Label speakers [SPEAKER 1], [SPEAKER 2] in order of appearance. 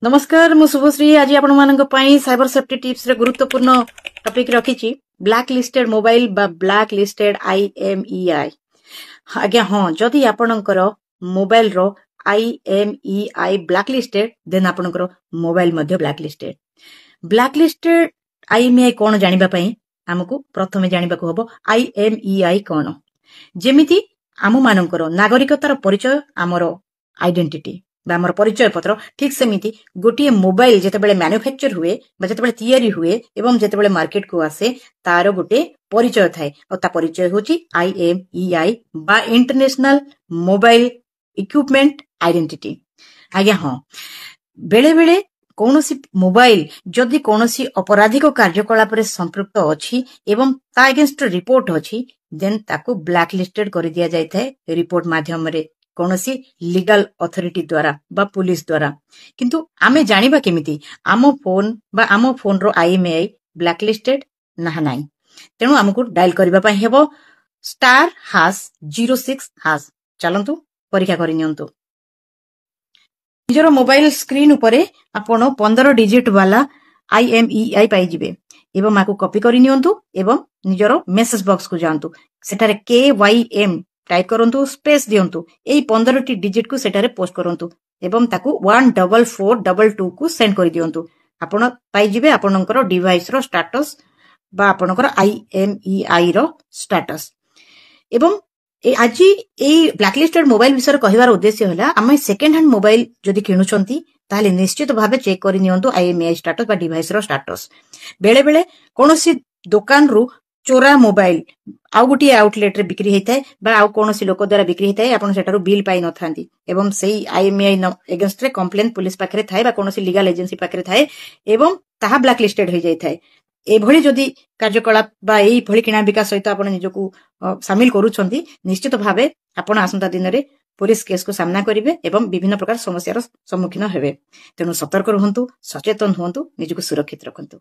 [SPEAKER 1] नमस्कार मु शुभश्री आज आपण मानक पई साइबर सेफ्टी टिप्स रे गुरुत्वपूर्ण टॉपिक रखिछि ब्लैक लिस्टेड मोबाइल बा ब्लैक लिस्टेड IMEI। आज्ञा हां जदि आपणकर मोबाइल रो IMEI ब्लैक लिस्टेड देन आपणकर मोबाइल मध्ये ब्लैक लिस्टेड IMEI कोन जानिबा पई हमकु प्रथमे जानिबा को हबो IMEI कोन जेमिति आम मानकर नागरिकतार परिचय आमर आइडेंटिटी आमर परिचय पत्र ठीक सेमिति गोटे मोबाइल जेतेबेले मैन्युफैक्चर हुए बा जेतेबेले तैयारी हुए एवं जेतेबेले मार्केट को आसे तार गोटे परिचय थाए और ता परिचय होची IMEI बा इंटरनेशनल मोबाइल इक्विपमेंट आइडेंटिटी। आज्ञा हां बेले बेले कौनसी मोबाइल जदि कौनसी अपराधिक कार्यकलाप रे संपृक्त अछि एवं ता अगेंस्ट रिपोर्ट अछि देन ताको ब्लैक लिस्टेड कर दिया जाय थाए रिपोर्ट माध्यम रे कौनसी लीगल अथॉरिटी द्वारा बा पुलिस द्वारा। किंतु आमे जानिबा केमिति आमो फोन रो IMEI ब्लैक लिस्टेड ना नाही तेनु हमकु डायल करबा पई हेबो *#06# चलंतु परीक्षा करि नियंतु। निजरो मोबाइल स्क्रीन उपरे आपण 15 डिजिट वाला IMEI पाई जिवे एवं माको कॉपी करि नियंतु एवं निजरो मेसेज बॉक्स को जानतु सेटारे KYM टाइप करंतु स्पेस दियंतु एई 15 टी डिजिट को सेटारे पोस्ट करंतु एवं ताकू 14422 को सेंड कर दियंतु आपण पाई जिवे आपणकर डिवाइस रो स्टेटस बा आपणकर IMEI रो स्टेटस। एवं आज ए ब्लैकलिस्टेड मोबाइल विषय कहिवार उद्देश्य होला आमे सेकेंड हैंड मोबाइल जदि किनुचंती ताले निश्चित भाबे चेक करि नियंतु IMEI स्टेटस बा डिवाइस रो स्टेटस। बेले बेले कोनोसी दुकान रु चोरा मोबाइल आउ गोटे आउटलेट रे बिक्री होता है बा आउ कोनोसी लोक द्वारा बिक्री होता है आपण सेटारू बिल पाई न थांती एवं सेही IMEI एगेंस्ट रे कंप्लेन पुलिस पाखरे थाए बा कोनोसी लीगल एजेंसी पाखरे थाए एवं ताहा ब्लैक लिस्टेड हो जाय थाए। एभली जदि कार्यकलाप बा एई भली किना विकास सहित आपण निजको शामिल करूछंती निश्चित भाबे आपण आसंता दिन रे पुलिस केस को सामना करिवे एवं विभिन्न प्रकार समस्यार सम्मुखीन हेबे। तेनु सतर्क रहंतु सचेतन हुंतु निजको सुरक्षित रखंतु।